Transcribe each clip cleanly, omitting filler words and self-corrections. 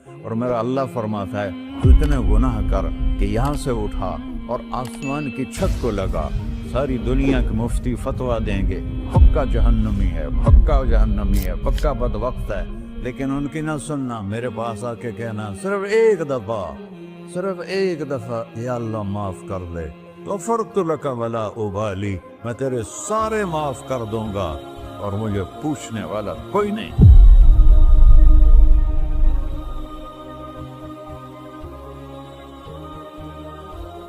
اور میرا اللہ فرماتا ہے تو اتنے گناہ کر کہ یہاں سے اٹھا اور آسمان کی چھت کو لگا، ساری دنیا کے مفتی فتویٰ دیں گے پکا جہنمی ہے، پکا جہنمی ہے، پکا بدبخت ہے، لیکن ان کی نہ سننا، میرے پاس آ کے کہنا صرف ایک دفعہ یا اللہ معاف کر دے، غفرت لک ولا ابالی، میں تیرے سارے معاف کر دوں گا اور مجھے پوچھنے والا کوئی نہیں۔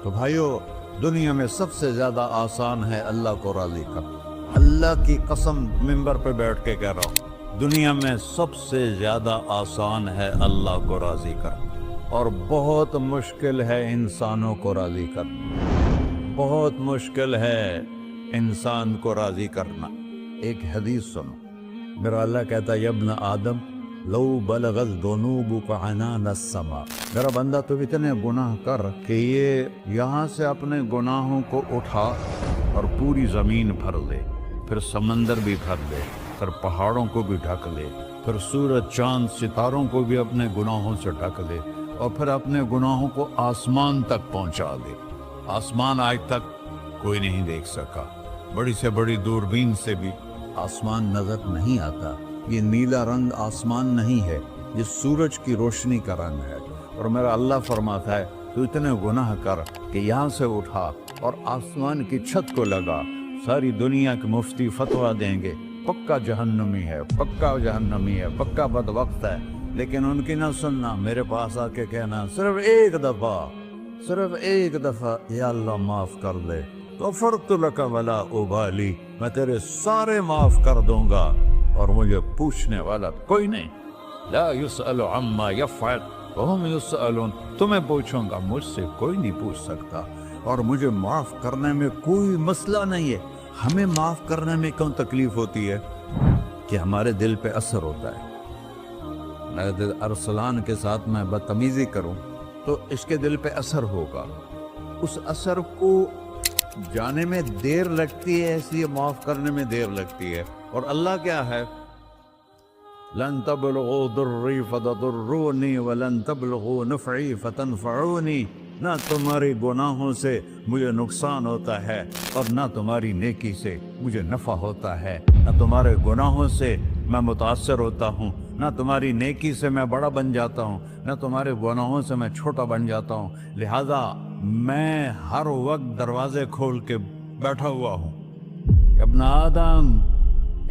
تو بھائیو، دنیا میں سب سے زیادہ آسان ہے اللہ کو راضی کرنا، اللہ کی قسم ممبر پہ بیٹھ کے کہہ رہا ہوں، دنیا میں سب سے زیادہ آسان ہے اللہ کو راضی کرنا، اور بہت مشکل ہے انسانوں کو راضی کرنا، بہت مشکل ہے انسان کو راضی کرنا۔ ایک حدیث سنو، میرا اللہ کہتا ہے ابن آدم لو بلغت ذنوبک عنان السماء، میرا بندہ تو اتنے گناہ کر کہ یہ یہاں سے اپنے گناہوں کو اٹھا اور پوری زمین بھر لے، پھر سمندر بھی بھر لے، پھر پہاڑوں کو بھی ڈھک لے، پھر سورج چاند ستاروں کو بھی اپنے گناہوں سے ڈھک لے، اور پھر اپنے گناہوں کو آسمان تک پہنچا دے۔ آسمان آج تک کوئی نہیں دیکھ سکا، بڑی سے بڑی دوربین سے بھی آسمان نظر نہیں آتا، یہ نیلا رنگ آسمان نہیں ہے، یہ سورج کی روشنی کا رنگ ہے۔ اور میرا اللہ فرماتا ہے تو اتنے گناہ کر کہ یہاں سے اٹھا اور آسمان کی چھت کو لگا، ساری دنیا کے مفتی فتویٰ دیں گے پکا جہنمی ہے، پکا جہنمی ہے، پکا بدبخت ہے، لیکن ان کی نہ سننا، میرے پاس آ کے کہنا صرف ایک دفعہ یا اللہ معاف کر دے، غفرت لک ولا ابالی، میں تیرے سارے معاف کر دوں گا اور مجھے پوچھنے والا کوئی نہیں۔ لا یسأل عما یفعل وہم یسألون، تمہیں پوچھوں گا، مجھ سے کوئی نہیں پوچھ سکتا، اور مجھے معاف کرنے میں کوئی مسئلہ نہیں ہے۔ ہمیں معاف کرنے میں کیوں تکلیف ہوتی ہے؟ کہ ہمارے دل پہ اثر ہوتا ہے۔ اگر ارسلان کے ساتھ میں بدتمیزی کروں تو اس کے دل پہ اثر ہوگا، اس اثر کو جانے میں دیر لگتی ہے، اس لیے معاف کرنے میں دیر لگتی ہے۔ اور اللہ کیا ہے؟ لن تبلغوا ضری فتضرونی ولن تبلغوا نفعی فتنفعونی، نہ تمہاری گناہوں سے مجھے نقصان ہوتا ہے اور نہ تمہاری نیکی سے مجھے نفع ہوتا ہے، نہ تمہارے گناہوں سے میں متاثر ہوتا ہوں، نہ تمہاری نیکی سے میں بڑا بن جاتا ہوں، نہ تمہارے گناہوں سے میں چھوٹا بن جاتا ہوں، لہذا میں ہر وقت دروازے کھول کے بیٹھا ہوا ہوں۔ ابن آدم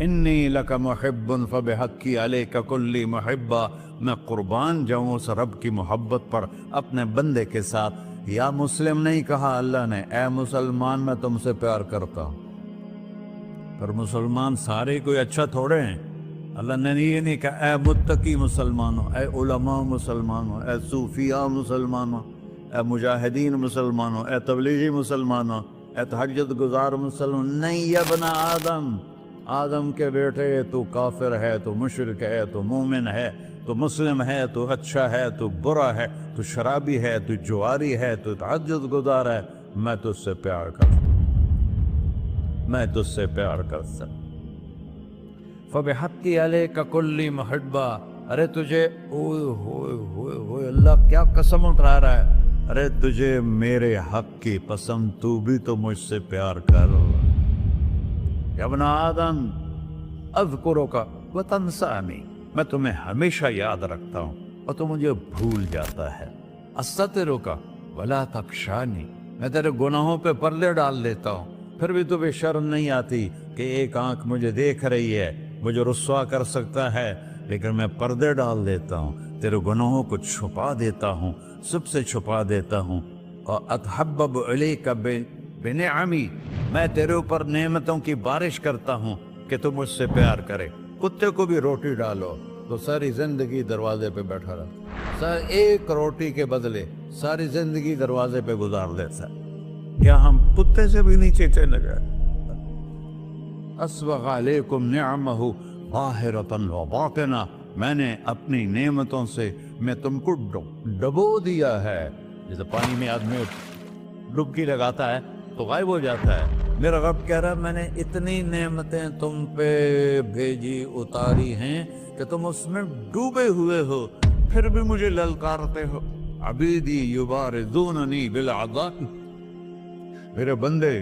انی لک محب فبحقی علیک کلی محبہ، میں قربان جاؤں اس رب کی محبت پر اپنے بندے کے ساتھ۔ یا مسلم نہیں کہا اللہ نے، اے مسلمان میں تم سے پیار کرتا ہوں۔ پر مسلمان سارے کوئی اچھا تھوڑے ہیں، اللہ نے یہ نہیں کہا اے متقی مسلمانوں، اے علماء مسلمانوں، اے صوفیاء مسلمانوں، اے مجاہدین مسلمانوں، اے تبلیغی مسلمانوں، اے تہجد گزار مسلمان، نہیں یا ابن آدم، آدم کے بیٹے، تو کافر ہے، تو مشرک ہے، تو مومن ہے، تو مسلم ہے، تو اچھا ہے، تو برا ہے، تو شرابی ہے، تو جواری ہے، تو تہجد گزار ہے، میں تجھ سے پیار کرتا ہوں، میں تجھ سے پیار کرتا ہوں۔ فبحقی علیک کلی محبہ، ارے تجھے اوئے ہوئے ہوئے ہوئے، اللہ کیا قسم اٹھا رہا ہے، ارے تجھے میرے حق کی قسم، تو بھی تو مجھ سے پیار کر۔ یا ابن آدم اذکرک وتنسانی، میں تمہیں ہمیشہ یاد رکھتا ہوں اور تو مجھے بھول جاتا ہے۔ استترک ولا تخشانی، میں تیرے گناہوں پہ پردے ڈال دیتا ہوں، پھر بھی تمہیں شرم نہیں آتی کہ ایک آنکھ مجھے دیکھ رہی ہے، مجھے رسوا کر سکتا ہے، لیکن میں پردے ڈال دیتا ہوں، تیرے گناہوں کو چھپا دیتا ہوں، سب سے چھپا دیتا ہوں۔ اور اتحبب الیک بنعمی، میں تیرے اوپر نعمتوں کی بارش کرتا ہوں کہ تم مجھ سے پیار کرے۔ کتے کو بھی روٹی ڈالو تو ساری زندگی دروازے پہ بیٹھا رہتا، ایک روٹی کے بدلے ساری زندگی دروازے پہ گزار دیتا ہے۔ کیا ہم کتے سے بھی نیچے چلے گئے؟ اسبغ علیکم نعمہ ظاہرۃ وباطنہ، میں نے اپنی نعمتوں سے میں تم کو ڈبو دیا ہے، جیسے پانی میں آدمی ڈبکی لگاتا ہے تو غائب ہو جاتا ہے۔ میرا رب کہہ رہا ہے میں نے اتنی نعمتیں تم پہ بھیجی، اتاری ہیں کہ تم اس میں ڈوبے ہوئے ہو، پھر بھی مجھے للکارتے ہو. عبیدی یبارزوننی بالعذاب، میرے بندے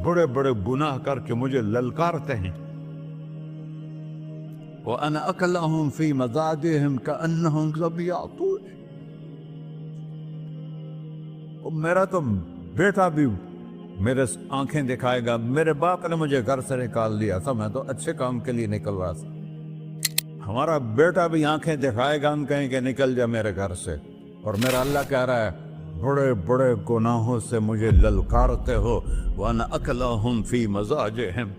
بڑے بڑے گناہ کر کے مجھے للکارتے ہیں. وَأَنَا أَكْلَهُمْ فِي مَزَاجِهِمْ كَأَنَّهُمْ لَمْ يَعْطُونِ. میرا تو بیٹا بھی میرے آنکھیں دکھائے گا. میرے باپ نے مجھے گھر سے نکال دیا تھا، میں تو اچھے کام کے لیے نکل رہا تھا. ہمارا بیٹا بھی آنکھیں دکھائے گا، ہم کہیں کہ نکل جا میرے گھر سے. اور میرا اللہ کہہ رہا ہے بڑے بڑے گناہوں سے مجھے للکارتے ہو. وَأَنَا أَكْلَهُمْ فِي مَزَاجِهِمْ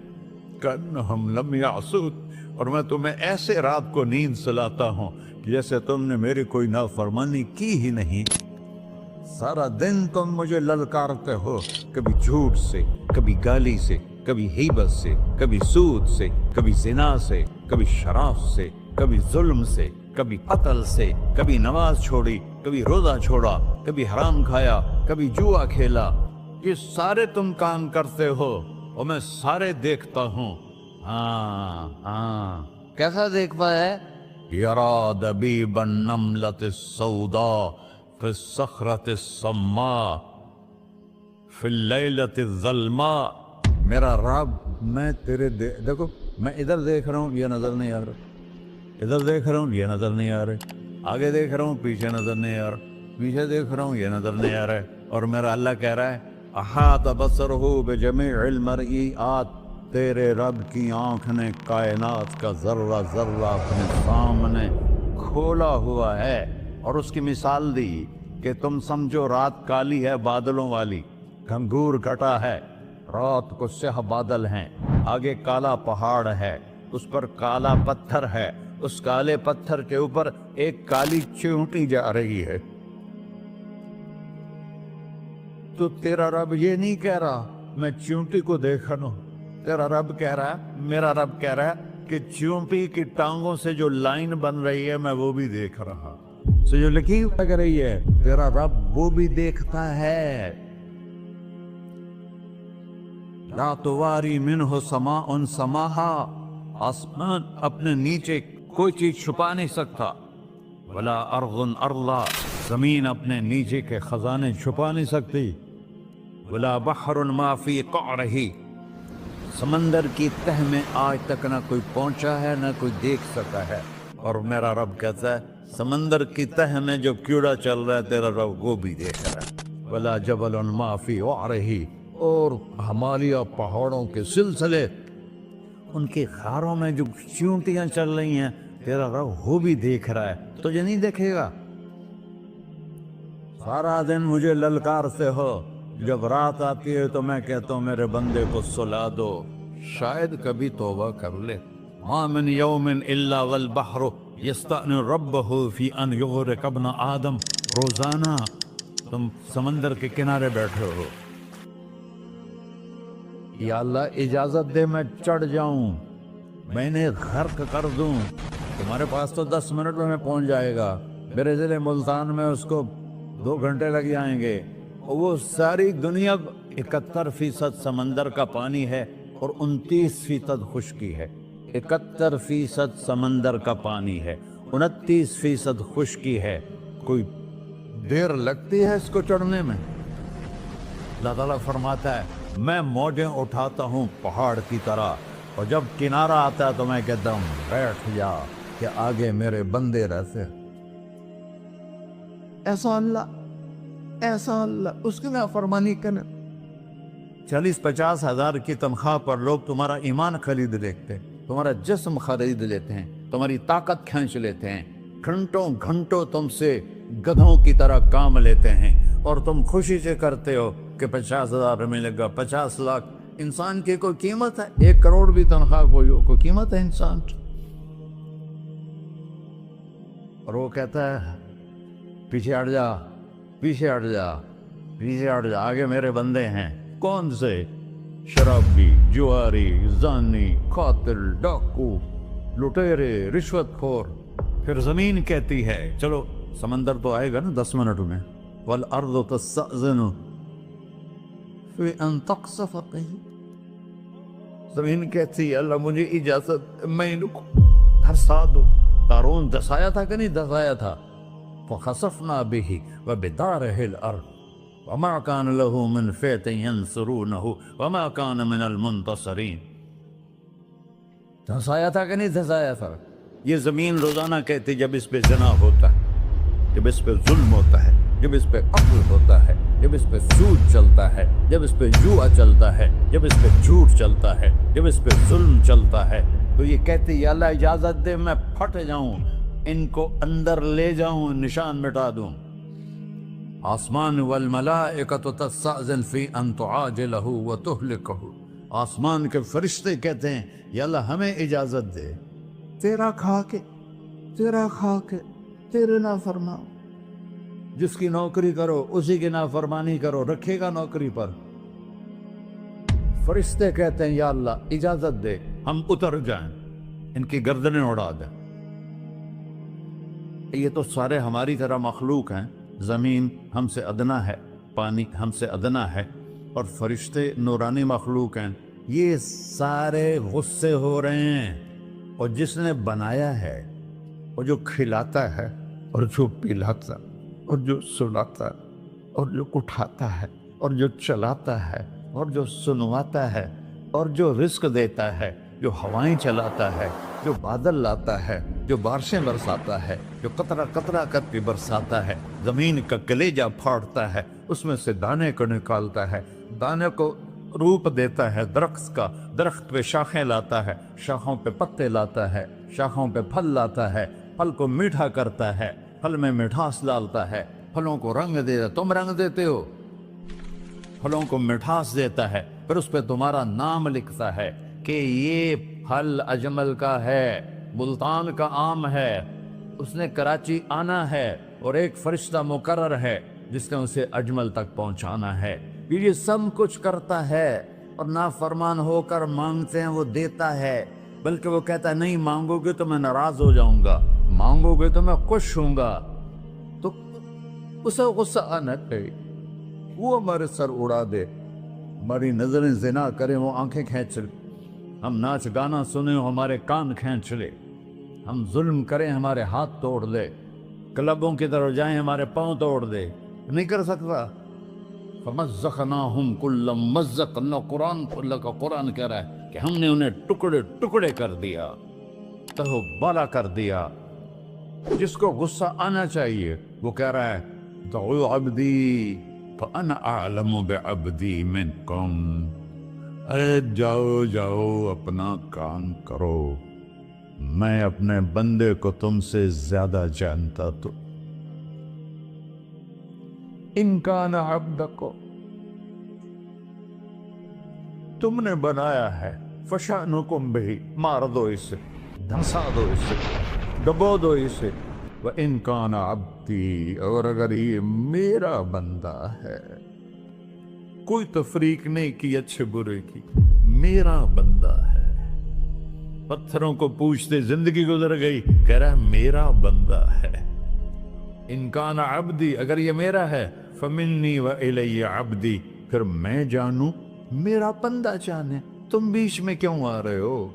كَأَنَّهُمْ لَمْ يَعْصُونِ. اور میں تمہیں ایسے رات کو نیند سلاتا ہوں جیسے تم نے میری کوئی نافرمانی کی ہی نہیں. سارا دن تم مجھے للکارتے ہو، کبھی جھوٹ سے، کبھی گالی سے، کبھی غیبت سے، کبھی سود سے، کبھی زنا سے، کبھی شراب سے، کبھی ظلم سے، کبھی قتل سے، کبھی نماز چھوڑی، کبھی روزہ چھوڑا، کبھی حرام کھایا، کبھی جوا کھیلا. یہ سارے تم کام کرتے ہو اور میں سارے دیکھتا ہوں. ہاں کیسا دیکھ پایا ہے؟ یرا دبیب النملۃ السوداء فی الصخرۃ الصماء فی اللیلۃ الظلماء. میرا رب میں تیرے دیکھو، میں ادھر دیکھ رہا ہوں یہ نظر نہیں آ رہا، ادھر دیکھ رہا ہوں یہ نظر نہیں آ رہے، آگے دیکھ رہا ہوں پیچھے نظر نہیں آ رہا، پیچھے دیکھ رہا ہوں یہ نظر نہیں آ رہا ہے. اور میرا اللہ کہہ رہا ہے احاط بصرہ بجمیع المرئیات. تیرے رب کی آنکھ نے کائنات کا ذرہ ذرہ اپنے سامنے کھولا ہوا ہے. اور اس کی مثال دی کہ تم سمجھو رات کالی ہے بادلوں والی، گھنگور گھٹا ہے، رات کو سیاہ بادل ہیں، آگے کالا پہاڑ ہے، اس پر کالا پتھر ہے، اس کالے پتھر کے اوپر ایک کالی چیونٹی جا رہی ہے. تو تیرا رب یہ نہیں کہہ رہا میں چیونٹی کو دیکھ رہا ہوں. تیرا رب کہہ رہا ہے، میرا رب کہہ رہا ہے کہ چیونٹی کی ٹانگوں سے جو لائن بن رہی ہے میں وہ بھی دیکھ رہا. سے جو لکیر لگ رہی ہے تیرا رب وہ بھی دیکھتا ہے. لا تواری منہ سماء سماہا، آسمان اپنے نیچے کوئی چیز چھپا نہیں سکتا. ولا ارض ارضا، زمین اپنے نیچے کے خزانے چھپا نہیں سکتی. ولا بحر ما فی قعرہ، سمندر کی تہ میں آج تک نہ کوئی پہنچا ہے نہ کوئی دیکھ سکا ہے. اور میرا رب کہتا ہے سمندر کی تہ میں جو کیڑا چل رہا ہے تیرا رب وہ بھی دیکھ رہا ہے. ولا جبل ما فی وعرہ، اور ہمالیہ پہاڑوں کے سلسلے ان کی خاروں میں جو چیونٹیاں چل رہی ہیں تیرا رب وہ بھی دیکھ رہا ہے. تجھے نہیں دیکھے گا؟ سارا دن مجھے للکارتے ہو، جب رات آتی ہے تو میں کہتا ہوں میرے بندے کو سلا دو، شاید کبھی توبہ کر لے. ما من یوم الا والبحر یستأن ربہ فی ان یغرق ابن آدم. روزانہ تم سمندر کے کنارے بیٹھے ہو، یا اللہ اجازت دے میں چڑھ جاؤں، میں نے غرق کر دوں. تمہارے پاس تو 10 منٹ میں پہنچ جائے گا، میرے ضلع ملتان میں اس کو 2 گھنٹے لگ جائیں گے. وہ ساری دنیا 71% سمندر کا پانی ہے اور 29% خشکی ہے. 71% سمندر کا پانی ہے، 29% خشکی ہے. کوئی دیر لگتی ہے اس کو چڑھنے میں؟ اللہ تعالیٰ فرماتا ہے میں موجیں اٹھاتا ہوں پہاڑ کی طرح، اور جب کنارہ آتا ہے تو میں کہتا ہوں بیٹھ جا کہ آگے میرے بندے رہتے. ایسا اللہ اس کی نافرمانی کرنے. 40-50 ہزار کی تنخواہ پر لوگ تمہارا ایمان خرید لیتے، تمہارا جسم خرید لیتے ہیں، تمہاری طاقت کھینچ لیتے ہیں، گھنٹوں گھنٹوں تم سے گدھوں کی طرح کام لیتے ہیں، اور تم خوشی سے کرتے ہو کہ 50,000 ملے گا، 50 لاکھ. انسان کی کوئی قیمت ہے؟ 1 کروڑ بھی تنخواہ کوئی قیمت ہے انسان؟ اور وہ کہتا ہے پیچھے ہٹ جا، پیچھے ہٹ جا، پیچھے ہٹ جا، آگے میرے بندے ہیں. کون سے؟ شرابی، جواری، زانی، قاتل، ڈاکو، لٹیرے، رشوت خور. پھر زمین کہتی ہے چلو سمندر تو آئے گا نا 10 منٹ میں. والارض تستأذن فی ان تقصف قیل. زمین کہتی ہے اللہ مجھے اجازت، میں ان کو دھسا دو. قارون دھسایا تھا کہ نہیں دھسایا تھا؟ فخسفنا به وبداره الأرض وما كان له من فئة ينصرونه وما كان من المنتصرين. دھنسایا تھا کہ نہیں دھنسایا تھا؟ یہ زمین روزانہ کہتی جب اس پہ زنا ہوتا ہے، جب اس پہ ظلم ہوتا ہے، جب اس پہ قتل ہوتا ہے، جب اس پہ سود چلتا ہے، جب اس پہ جوا چلتا ہے، جب اس پہ جھوٹ چلتا ہے، جب اس پہ ظلم چلتا ہے، تو یہ کہتی یا اللہ اجازت دے میں پھٹ جاؤں، ان کو اندر لے جاؤں، نشان مٹا دوں. آسمان والملائکۃ تستأذن فی ان تعاجلہ وتہلکہ، آسمان کے فرشتے کہتے ہیں یا اللہ ہمیں اجازت دے، تیرا کھا کے تیرے نافرمان، جس کی نوکری کرو اسی کی نافرمانی کرو، رکھے گا نوکری پر. فرشتے کہتے ہیں یا اللہ اجازت دے ہم اتر جائیں، ان کی گردنیں اڑا دیں. یہ تو سارے ہماری طرح مخلوق ہیں، زمین ہم سے ادنا ہے، پانی ہم سے ادنا ہے، اور فرشتے نورانی مخلوق ہیں. یہ سارے غصے ہو رہے ہیں، اور جس نے بنایا ہے، اور جو کھلاتا ہے، اور جو پلاتا، اور جو سلاتا، اور جو اٹھاتا ہے، اور جو چلاتا ہے، اور جو سنواتا ہے، اور جو رزق دیتا ہے، جو ہوائیں چلاتا ہے، جو بادل لاتا ہے، جو بارشیں برساتا ہے، جو قطرہ قطرہ کر کے برساتا ہے، زمین کا کلیجہ پھاڑتا ہے، اس میں سے دانے کو نکالتا ہے، دانے کو روپ دیتا ہے درخت کا، درخت پہ شاخیں لاتا ہے، شاخوں پہ پتے لاتا ہے، شاخوں پہ پھل لاتا ہے، پھل کو میٹھا کرتا ہے، پھل میں مٹھاس ڈالتا ہے، پھلوں کو رنگ دیتا. تم رنگ دیتے ہو، پھلوں کو مٹھاس دیتا ہے، پھر اس پہ تمہارا نام لکھتا ہے کہ یہ پھل اجمل کا ہے، ملتان کا آم ہے، اس نے کراچی آنا ہے، اور ایک فرشتہ مقرر ہے جس نے اسے اجمل تک پہنچانا ہے. یہ سب کچھ کرتا ہے، اور نافرمان ہو کر مانگتے ہیں وہ دیتا ہے، بلکہ وہ کہتا ہے نہیں مانگو گے تو میں ناراض ہو جاؤں گا، مانگو گے تو میں خوش ہوں گا. تو اسے غصہ آنا چاہیے، وہ ہمارے سر اڑا دے، ہماری نظریں زنا کریں وہ آنکھیں کھینچ لے، ہم ناچ گانا سنیں ہمارے کان کھینچ لے، ہم ظلم کریں ہمارے ہاتھ توڑ دے، کلبوں کی طرف جائیں ہمارے پاؤں توڑ دے. نہیں کر سکتا. فَمَزَّقْنَاهُمْ كُلَّ مُمَزَّقٍ، اللہ کا قرآن کہہ رہا ہے کہ ہم نے انہیں ٹکڑے ٹکڑے کر دیا، تہو بالا کر دیا. جس کو غصہ آنا چاہیے وہ کہہ رہا ہے دعو عبدی فَأَنَا أَعْلَمُ بِعَبْدِي مِنْكُمْ، اے جاؤ جاؤ اپنا کام کرو، میں اپنے بندے کو تم سے زیادہ جانتا. تو ان کان عبدکو، تم نے بنایا ہے، فشانکم بہی، مار دو اسے، دھنسا دو اسے، ڈبو دو اسے. وَإِن كَانَ عَبْدِي، اور اگر یہ میرا بندہ ہے، کوئی تفریق نہیں کی اچھے برے کی، میرا بندہ ہے. پتھروں کو پوچھتے زندگی گزر گئی، کہہ رہا ہے میرا بندہ ہے. ان کان عبدی، اگر یہ میرا ہے، فمنی وإلی عبدی، پھر میں جانوں میرا بندہ جانے. تم بیچ میں کیوں آ رہے ہو؟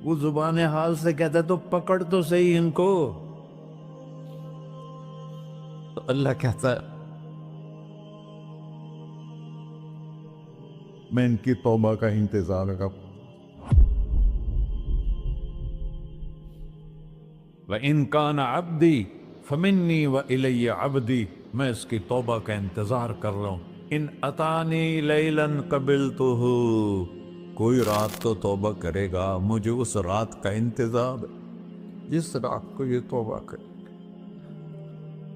وہ زبان حال سے کہتا ہے تو پکڑ تو صحیح ان کو. تو اللہ کہتا ہے میں ان کی توبہ کا انتظار کروں. وَإِن كَانَ عَبْدِي فَمِنِّي وَإِلَيَّ عَبْدِي، میں اس کی توبہ کا انتظار کر رہا ہوں. ان اتانی لیلاً قبلتہ، کوئی رات تو توبہ کرے گا، مجھے اس رات کا انتظار ہے جس رات کو یہ توبہ کرے.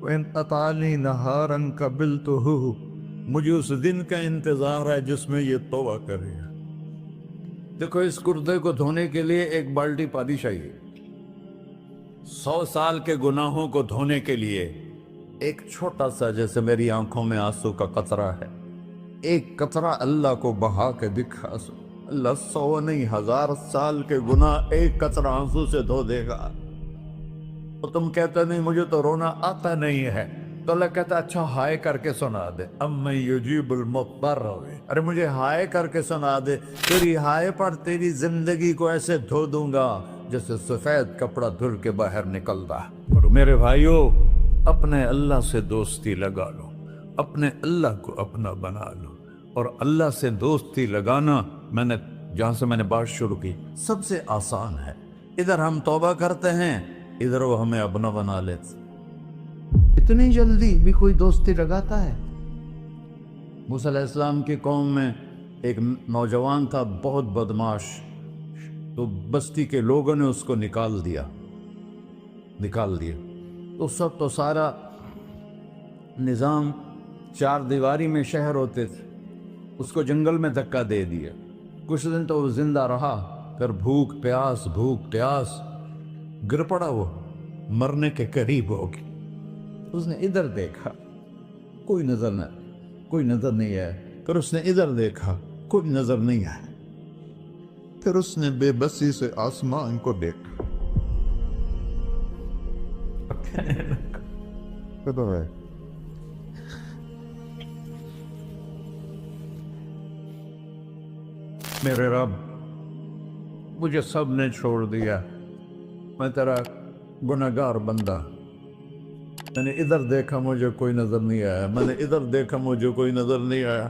وَإِنْ أَتَانِي نَهَارًا قَبِلْتُهُ، مجھے اس دن کا انتظار ہے جس میں یہ توبہ کرے گا. دیکھو اس کردے کو دھونے کے لیے ایک بالٹی پانی چاہیے. 100 سال کے گناہوں کو دھونے کے لیے ایک چھوٹا سا، جیسے میری آنکھوں میں آنسو کا قطرہ ہے، ایک قطرہ اللہ کو بہا کے دکھا سو، اللہ 100 نہیں 1000 سال کے گناہ ایک قطرہ آنسو سے دھو دے گا. تو تم کہتے نہیں مجھے تو رونا آتا نہیں ہے، تو اللہ کہتا اچھا ہائے کر کے سنا دے. اَمَّن يُجِيبُ الْمُضْطَرَّ، ارے مجھے ہائے کر کے سنا دے، تیری ہائے پر تیری زندگی کو ایسے دھو دوں گا جیسے سفید کپڑا دھل کے باہر نکلتا. میرے بھائیو، اپنے اللہ سے دوستی لگا لو، اپنے اللہ کو اپنا بنا لو۔ اور اللہ سے دوستی لگانا جہاں سے میں نے بات شروع کی، سب سے آسان ہے۔ ادھر ہم توبہ کرتے ہیں، ادھر وہ ہمیں اپنا بنا لیتے۔ اتنی جلدی بھی کوئی دوستی لگاتا ہے؟ موسیٰ علیہ السلام کی قوم میں ایک نوجوان تھا، بہت بدماش، تو بستی کے لوگوں نے اس کو نکال دیا۔ تو سب تو سارا نظام چار دیواری میں شہر ہوتے تھے، اس کو جنگل میں دھکا دے دیا۔ کچھ دن تو وہ زندہ رہا، پھر بھوک پیاس گر پڑا، وہ مرنے کے قریب ہو گئی۔ اس نے ادھر دیکھا، کوئی نظر نہیں آیا، پھر اس نے ادھر دیکھا، کوئی نظر نہیں آیا، پھر اس نے بے بسی سے آسمان کو دیکھا۔ میرے رب، مجھے سب نے چھوڑ دیا، میں تیرا گنہگار بندہ، میں نے ادھر دیکھا مجھے کوئی نظر نہیں آیا، میں نے ادھر دیکھا مجھے کوئی نظر نہیں آیا،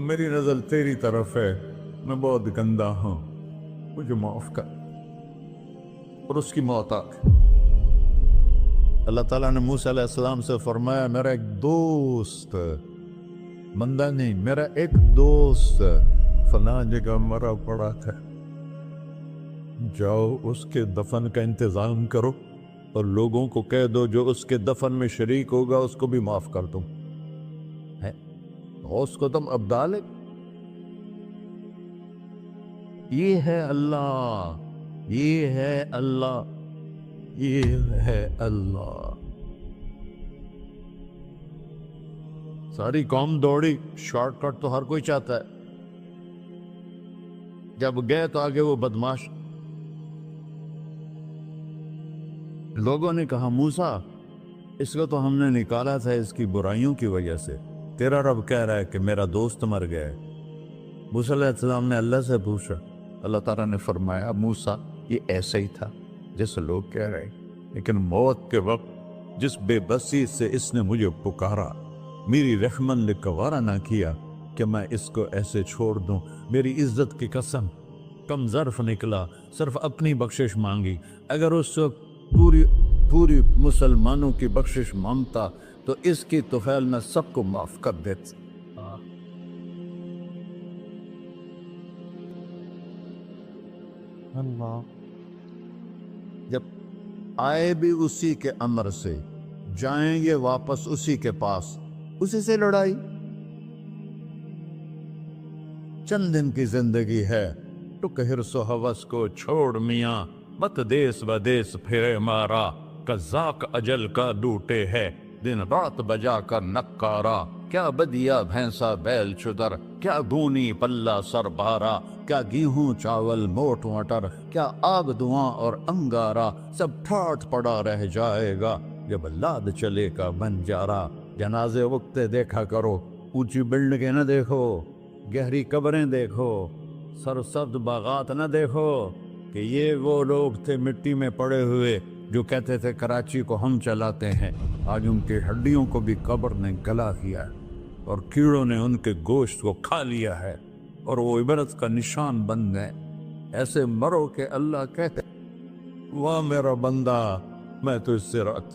میری نظر تیری طرف ہے، میں بہت گندا ہوں، مجھے معاف کر۔ اور اس کی موت آ گئی۔ اللہ تعالیٰ نے موسیٰ علیہ السلام سے فرمایا، میرا ایک دوست، بندہ نہیں، میرا ایک دوست فلاں جگہ مرا پڑا ہے، جاؤ اس کے دفن کا انتظام کرو اور لوگوں کو کہہ دو جو اس کے دفن میں شریک ہوگا اس کو بھی معاف کر دو۔ اس کو تم ابدال ہے۔ یہ ہے اللہ، یہ ہے اللہ، یہ ہے اللہ۔ ساری قوم دوڑی، شارٹ کٹ تو ہر کوئی چاہتا ہے۔ جب گئے تو آگے وہ بدماش، لوگوں نے کہا موسیٰ اس کو تو ہم نے نکالا تھا اس کی برائیوں کی وجہ سے، تیرا رب کہہ رہا ہے کہ میرا دوست مر گیا ہے۔ موسیٰ علیہ السلام نے اللہ سے پوچھا، اللہ تعالیٰ نے فرمایا موسیٰ یہ ایسا ہی تھا جیسے لوگ کہہ رہے، لیکن موت کے وقت جس بے بسی سے اس نے مجھے پکارا، میری رحمت نے گوارا نہ کیا کہ میں اس کو ایسے چھوڑ دوں۔ میری عزت کی قسم، کم ظرف نکلا، صرف اپنی بخشش مانگی۔ اگر اس وقت پوری مسلمانوں کی بخشش مانگتا تو اس کی طفیل میں سب کو معاف کر دیتا۔ اللہ جب آئے بھی اسی کے امر سے، جائیں گے واپس اسی کے پاس، اسی سے لڑائی۔ چند دن کی زندگی ہے، تو حرص و ہوس کو چھوڑ میاں، مت دیس بدیس پھرے مارا، قذاق اجل کا ڈوٹے ہے، دن رات بجا کر نکارا، کیا بدیا بھینسا بیل چدر، کیا گونی پلہ سر بارا، کیا گیہوں چاول موٹ مٹر، کیا آگ دھواں اور انگارا، سب ٹھاٹ پڑا رہ جائے گا جب لاد چلے کا بنجارا۔ جنازے وقتے دیکھا کرو، اونچی بلڈنگیں نہ دیکھو، گہری قبریں دیکھو، سرسبز باغات نہ دیکھو کہ یہ وہ لوگ تھے مٹی میں پڑے ہوئے جو کہتے تھے کراچی کو ہم چلاتے ہیں۔ آج ان کی ہڈیوں کو بھی قبر نے گلا کیا اور کیڑوں نے ان کے گوشت کو کھا لیا ہے اور وہ عبرت کا نشان بن گئے۔ ایسے مرو کہ اللہ کہتے واہ میرا بندہ، میں تو اس سے